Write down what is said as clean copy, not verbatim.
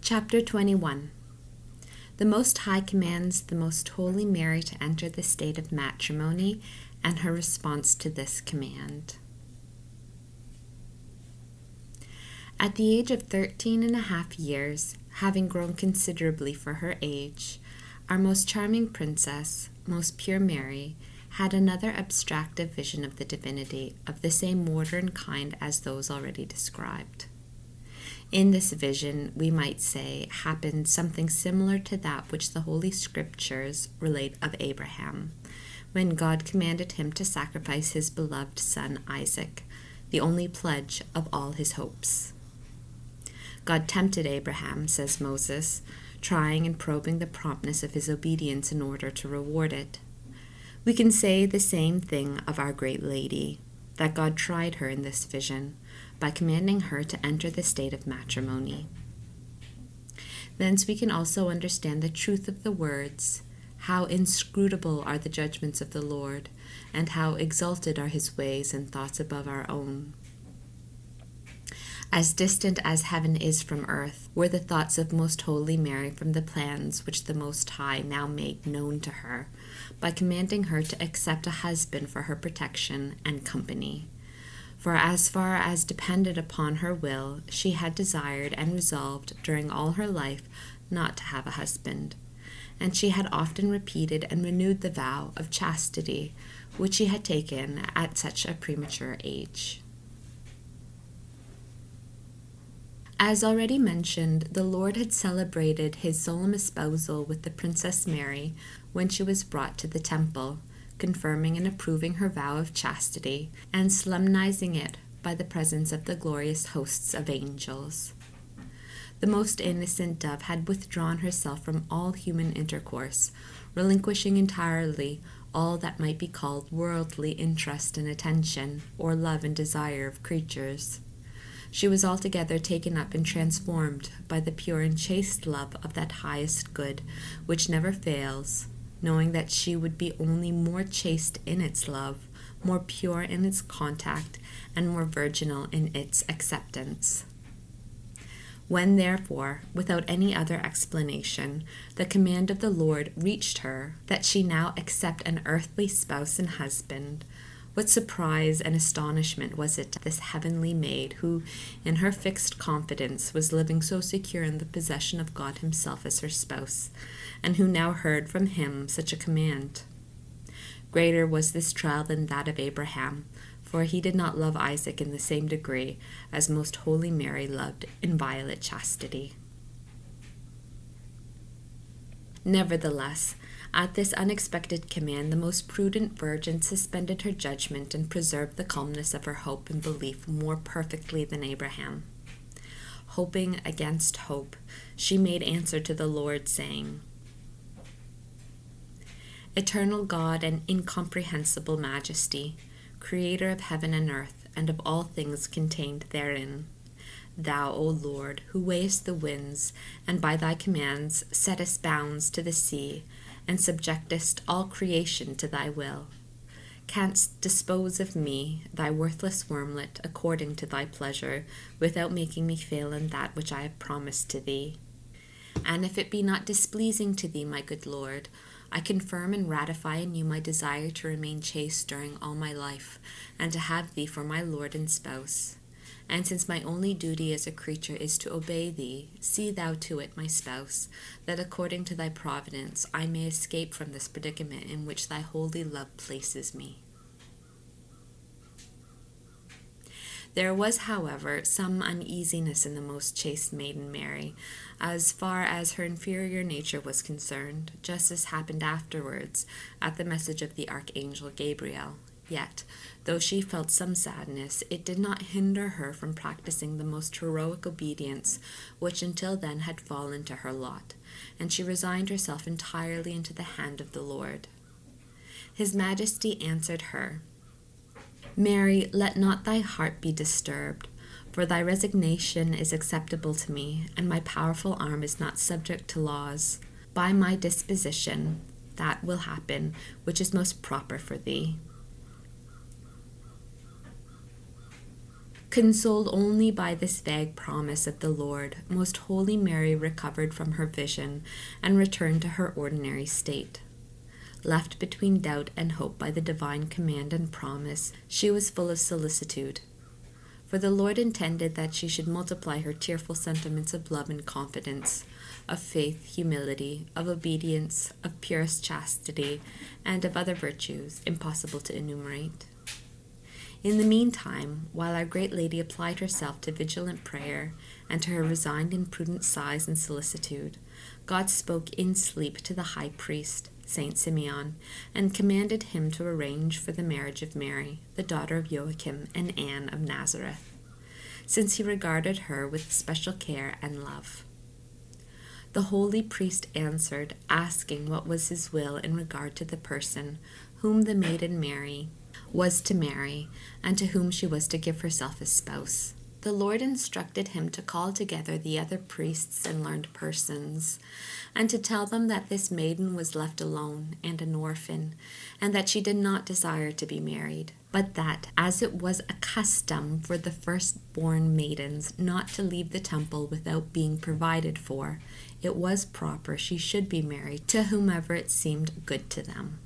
Chapter 21. The Most High commands the Most Holy Mary to enter the state of matrimony, and her response to this command. At the age of 13.5 years, having grown considerably for her age, our most charming princess, most pure Mary, had another abstractive vision of the divinity of the same modern kind as those already described. In this vision, we might say, happened something similar to that which the Holy Scriptures relate of Abraham, when God commanded him to sacrifice his beloved son Isaac, the only pledge of all his hopes. God tempted Abraham, says Moses, trying and probing the promptness of his obedience in order to reward it. We can say the same thing of our great lady, that God tried her in this vision by commanding her to enter the state of matrimony. Thence we can also understand the truth of the words, how inscrutable are the judgments of the Lord, and how exalted are his ways and thoughts above our own. As distant as heaven is from earth were the thoughts of Most Holy Mary from the plans which the Most High now made known to her, by commanding her to accept a husband for her protection and company. For as far as depended upon her will, she had desired and resolved during all her life not to have a husband, and she had often repeated and renewed the vow of chastity which she had taken at such a premature age. As already mentioned, the Lord had celebrated his solemn espousal with the Princess Mary when she was brought to the temple, confirming and approving her vow of chastity, and solemnizing it by the presence of the glorious hosts of angels. The most innocent dove had withdrawn herself from all human intercourse, relinquishing entirely all that might be called worldly interest and attention, or love and desire of creatures. She was altogether taken up and transformed by the pure and chaste love of that highest good which never fails, knowing that she would be only more chaste in its love, more pure in its contact, and more virginal in its acceptance. When, therefore, without any other explanation, the command of the Lord reached her that she now accept an earthly spouse and husband, what surprise and astonishment was it to this heavenly maid who, in her fixed confidence, was living so secure in the possession of God himself as her spouse, and who now heard from him such a command. Greater was this trial than that of Abraham, for he did not love Isaac in the same degree as Most Holy Mary loved inviolate chastity. Nevertheless, at this unexpected command, the most prudent virgin suspended her judgment and preserved the calmness of her hope and belief more perfectly than Abraham. Hoping against hope, she made answer to the Lord, saying, Eternal God and incomprehensible Majesty, Creator of heaven and earth, and of all things contained therein, Thou, O Lord, who weighest the winds, and by thy commands settest bounds to the sea, and subjectest all creation to thy will, canst dispose of me, thy worthless wormlet, according to thy pleasure, without making me fail in that which I have promised to thee. And if it be not displeasing to thee, my good Lord, I confirm and ratify in you my desire to remain chaste during all my life, and to have thee for my Lord and spouse. And since my only duty as a creature is to obey thee, see thou to it, my spouse, that according to thy providence I may escape from this predicament in which thy holy love places me. There was, however, some uneasiness in the most chaste maiden Mary, as far as her inferior nature was concerned, just as happened afterwards at the message of the Archangel Gabriel. Yet, though she felt some sadness, it did not hinder her from practicing the most heroic obedience which until then had fallen to her lot, and she resigned herself entirely into the hand of the Lord. His Majesty answered her, Mary, let not thy heart be disturbed, for thy resignation is acceptable to me, and my powerful arm is not subject to laws. By my disposition, that will happen which is most proper for thee. Consoled only by this vague promise of the Lord, Most Holy Mary recovered from her vision and returned to her ordinary state. Left between doubt and hope by the divine command and promise, she was full of solicitude. For the Lord intended that she should multiply her tearful sentiments of love and confidence, of faith, humility, of obedience, of purest chastity, and of other virtues impossible to enumerate. In the meantime, while our great Lady applied herself to vigilant prayer and to her resigned and prudent sighs and solicitude, God spoke in sleep to the high priest, Saint Simeon, and commanded him to arrange for the marriage of Mary, the daughter of Joachim and Anne of Nazareth, since he regarded her with special care and love. The holy priest answered, asking what was his will in regard to the person whom the maiden Mary was to marry, and to whom she was to give herself as spouse. The Lord instructed him to call together the other priests and learned persons, and to tell them that this maiden was left alone and an orphan, and that she did not desire to be married, but that, as it was a custom for the firstborn maidens not to leave the temple without being provided for, it was proper she should be married to whomever it seemed good to them.